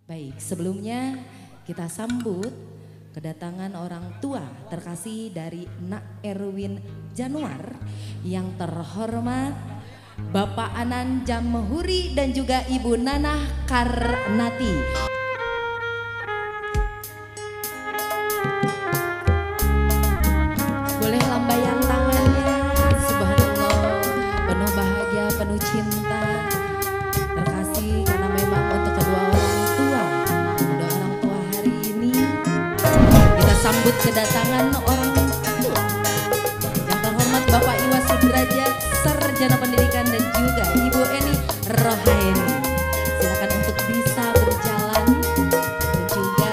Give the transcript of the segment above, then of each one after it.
Baik, sebelumnya kita sambut kedatangan orang tua terkasih dari Nak Erwin Januar yang terhormat Bapak Anan Jamhuri dan juga Ibu Nanah Karnati. Boleh lambaian tangannya, subhanallah, penuh bahagia, penuh cinta, terkasih karena memang untuk kedua orang tua hari ini kita sambut kedatangan orang tua yang terhormat Bapak Iwa Sudrajat, Sarjana Pendidikan, dan juga Ibu Eni Rohaini. Silakan untuk bisa berjalan dan juga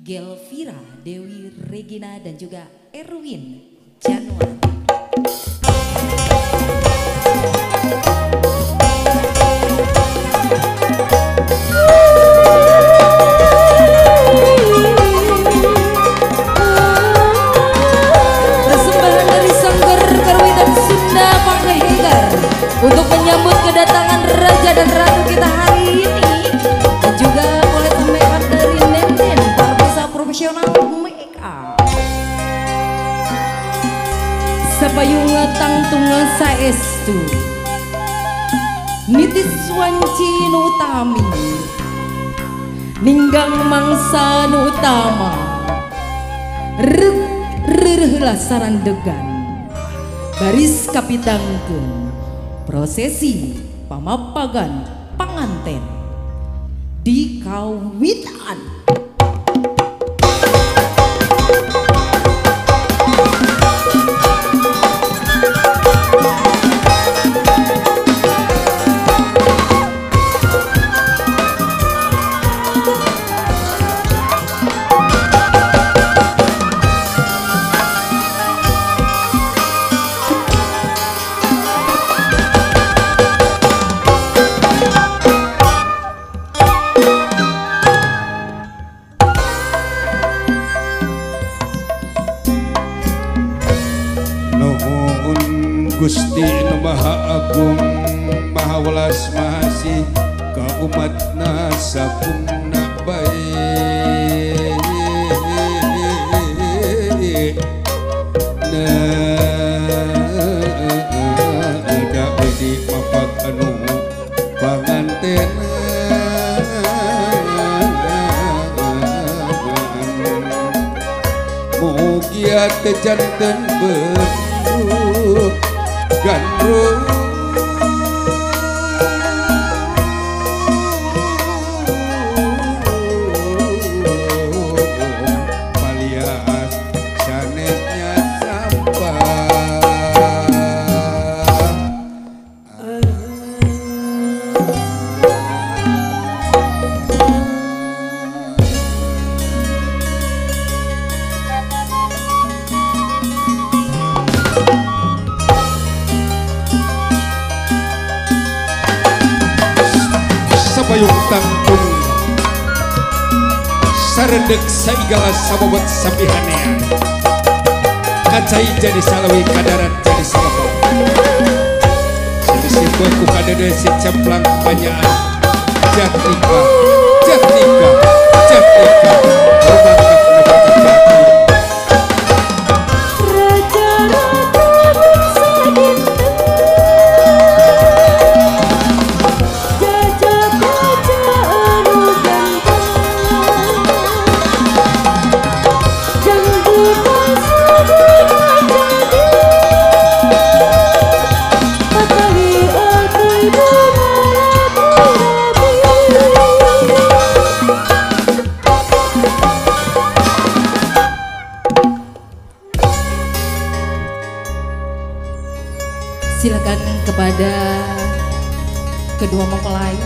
Gelvira Dewi Regina dan juga Erwin Januar. Persembahan dari Sanggar Perwitan Sunda Panghenggar untuk menyambut kedatangan Raja dan Ratu kita hari ini, dan juga oleh pemewat dari Nenden profesional mereka. Sapayung tangtung saestu nitis wanci nutami ninggang mangsa nutama rerehlah sarandegan baris kapitangkeun prosesi pamapagan panganten di kawitan. Gusti Nu Maha Agung Maha Welas Mahasih ka umatna sakumna bae ada di mapak anu panganten mugia teu janten bentuk gandrung malias sanesnya sampah sapayung tangtung sarendek saigala sabobot sapihanean kacai jadi salawi kadarat jadi salabot sedisimpul ku kadede si cemplang banyaan jatika jatika jatika berbangkat nebata jati Silakan kepada kedua mempelai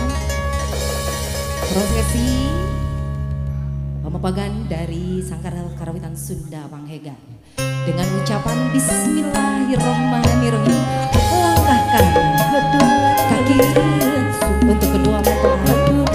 prosesi pemepagan dari Sanggar Karawitan Sunda Panghegar dengan ucapan Bismillahirrohmanirrohim. Langkahkan kaki untuk kedua mempelai.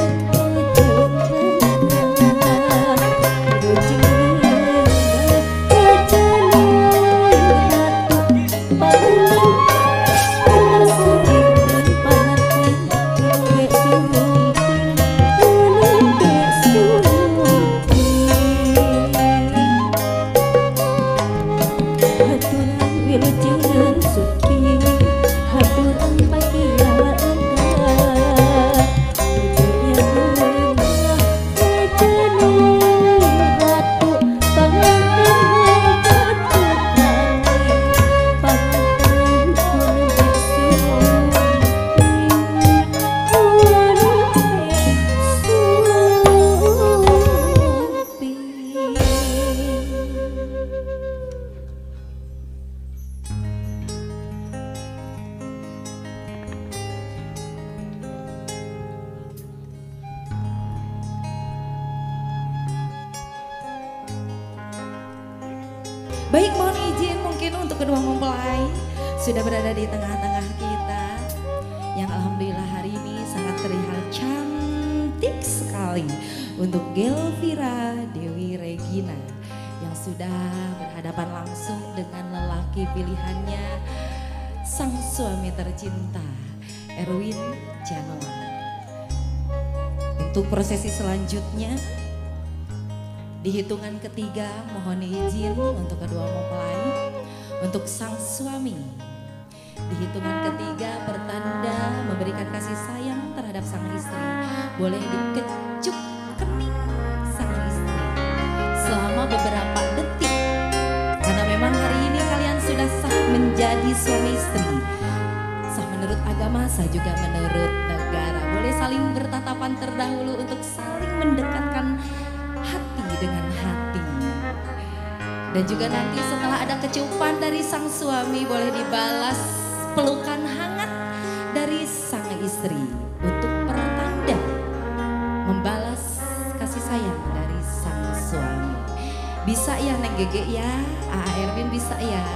Baik, mohon izin mungkin untuk kedua mempelai sudah berada di tengah-tengah kita yang alhamdulillah hari ini sangat terlihat cantik sekali untuk Gelvira Dewi Regina yang sudah berhadapan langsung dengan lelaki pilihannya, sang suami tercinta Erwin Januar. Untuk prosesi selanjutnya di hitungan ketiga mohon izin untuk kedua mempelai, untuk sang suami di hitungan ketiga bertanda memberikan kasih sayang terhadap sang istri, boleh dikecup kening sang istri selama beberapa detik karena memang hari ini kalian sudah sah menjadi suami istri, sah menurut agama, sah juga menurut negara. Boleh saling bertatapan terdahulu untuk saling mendekatkan hati dengan hati. Dan juga nanti setelah ada kecupan dari sang suami boleh dibalas pelukan hangat dari sang istri untuk pertanda membalas kasih sayang dari sang suami. Bisa ya Neng Gege ya, A.A. Erwin bisa ya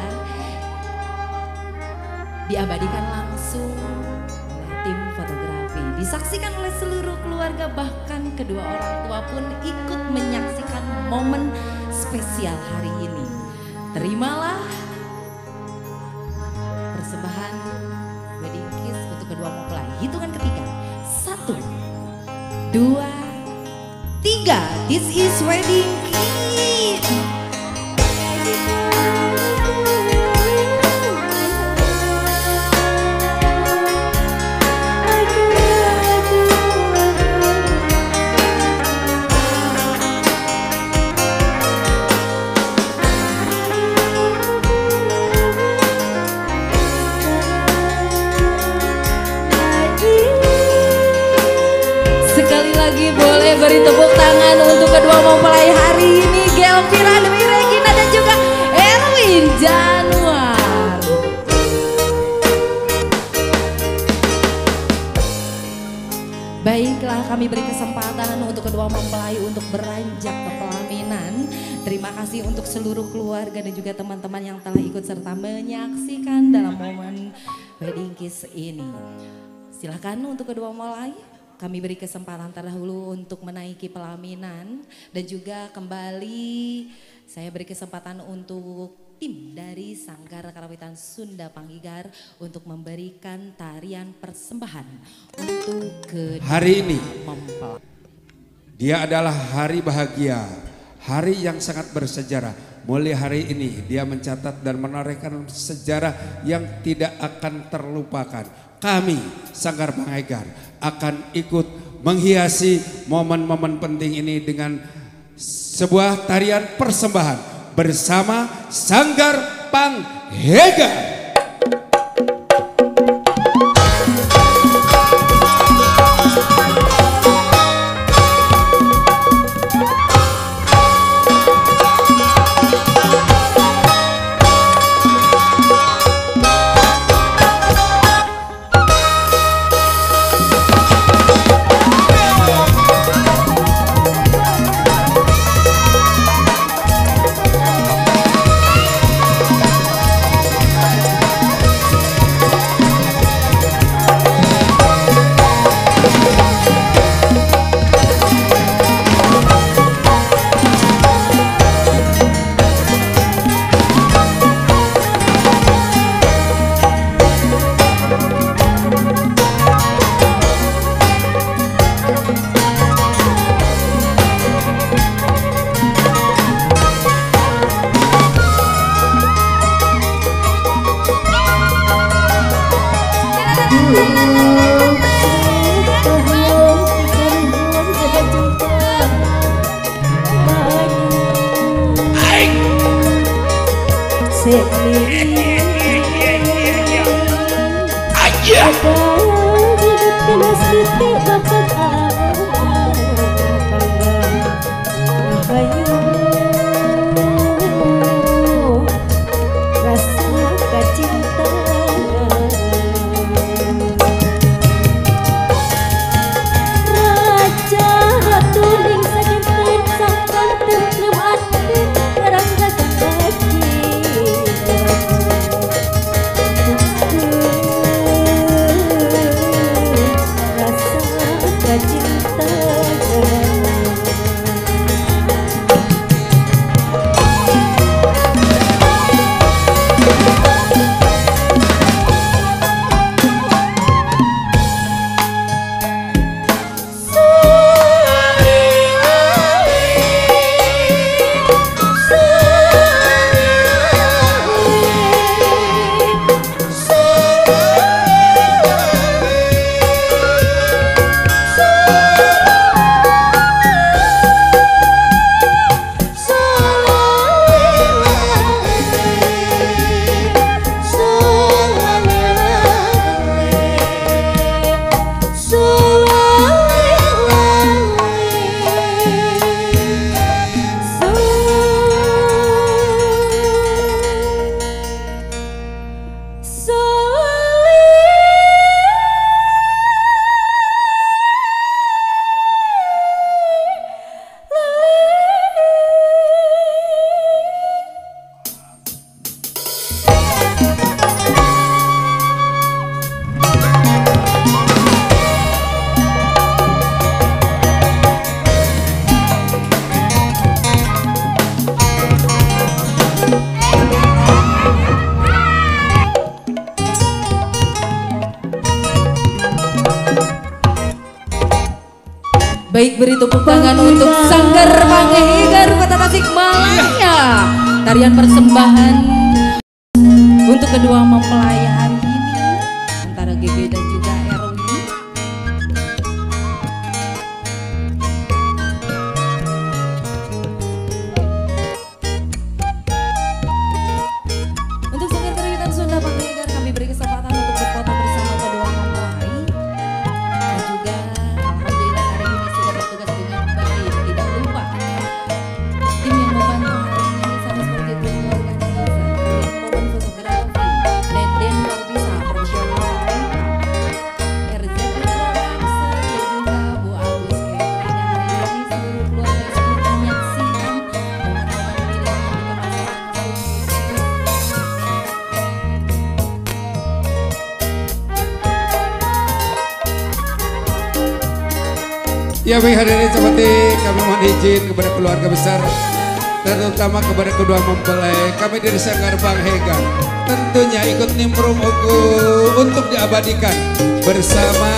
diabadikan langsung oleh tim fotografi, disaksikan oleh seluruh keluarga, bahkan kedua orang tua pun ikut menyaksikan momen spesial hari ini. Terimalah persembahan wedding kiss untuk kedua mempelai. Hitungan ketiga, 1, 2, 3. This is wedding kiss. Sekali lagi boleh beri tepuk tangan untuk kedua mempelai hari ini, Gelvira Dewi Regina dan juga Erwin Januar. Baiklah, kami beri kesempatan untuk kedua mempelai untuk beranjak ke pelaminan. Terima kasih untuk seluruh keluarga dan juga teman-teman yang telah ikut serta menyaksikan dalam momen wedding kiss ini. Silakan untuk kedua mempelai, kami beri kesempatan terdahulu untuk menaiki pelaminan dan juga kembali saya beri kesempatan untuk tim dari Sanggar Karawitan Sunda Panghegar untuk memberikan tarian persembahan untuk kedua hari ini mempelai. Dia adalah hari bahagia, hari yang sangat bersejarah. Mulai hari ini dia mencatat dan menorehkan sejarah yang tidak akan terlupakan. Kami Sanggar Panghegar akan ikut menghiasi momen-momen penting ini dengan sebuah tarian persembahan bersama Sanggar Panghegar. Aja. Baik, beri tepuk tangan untuk Sanggar Panghegar Kota Tasikmalaya. Tarian persembahan untuk kedua mempelai hari ini antara GG dan juga Erwin. Untuk Sanggar Karawitan Sunda Panghegar kami beri kesempatan untuk berfoto bersama kedua mempelai. Dan juga alhamdulillah hari ini sudah bertugas dengan baik. Tidak lupa tim yang membantu hari ini sama seperti tim organisasi, momen fotografi, Nenden Barbisa, profesional RZ Influencer, dan juga Bu Agus Catering yang hari ini seluruh keluarga ikut menyaksikan momen-momen ini dengan kemasan. Ya baik hadirin seperti kami mohon izin kepada keluarga besar terutama kepada kedua mempelai kami dari Sanggar Panghegar tentunya ikut nimbrung untuk diabadikan bersama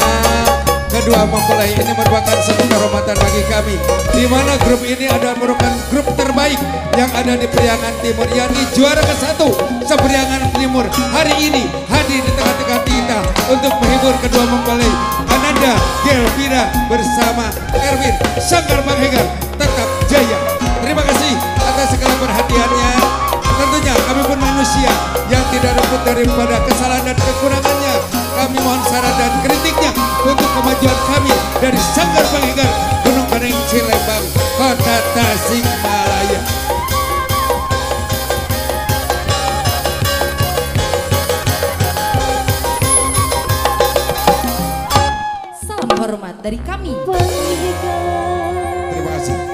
kedua mempelai. Ini merupakan satu kehormatan bagi kami di mana grup ini adalah merupakan grup terbaik yang ada di Priangan Timur, yakni juara ke-1 se-Priangan Timur hari ini hadir di tengah-tengah kita untuk menghibur kedua mempelai. Ananda Gelvira bersama Erwin, Sanggar Panghegar tetap jaya. Terima kasih atas segala perhatiannya. Tentunya kami pun manusia yang tidak luput daripada kesalahan dan kekurangannya. Kami mohon saran dan kritiknya untuk kemajuan kami dari Sanggar Panghegar Gunung Keneng Cilembang Kota Tasikmalaya. Salam hormat dari kami. Terima kasih.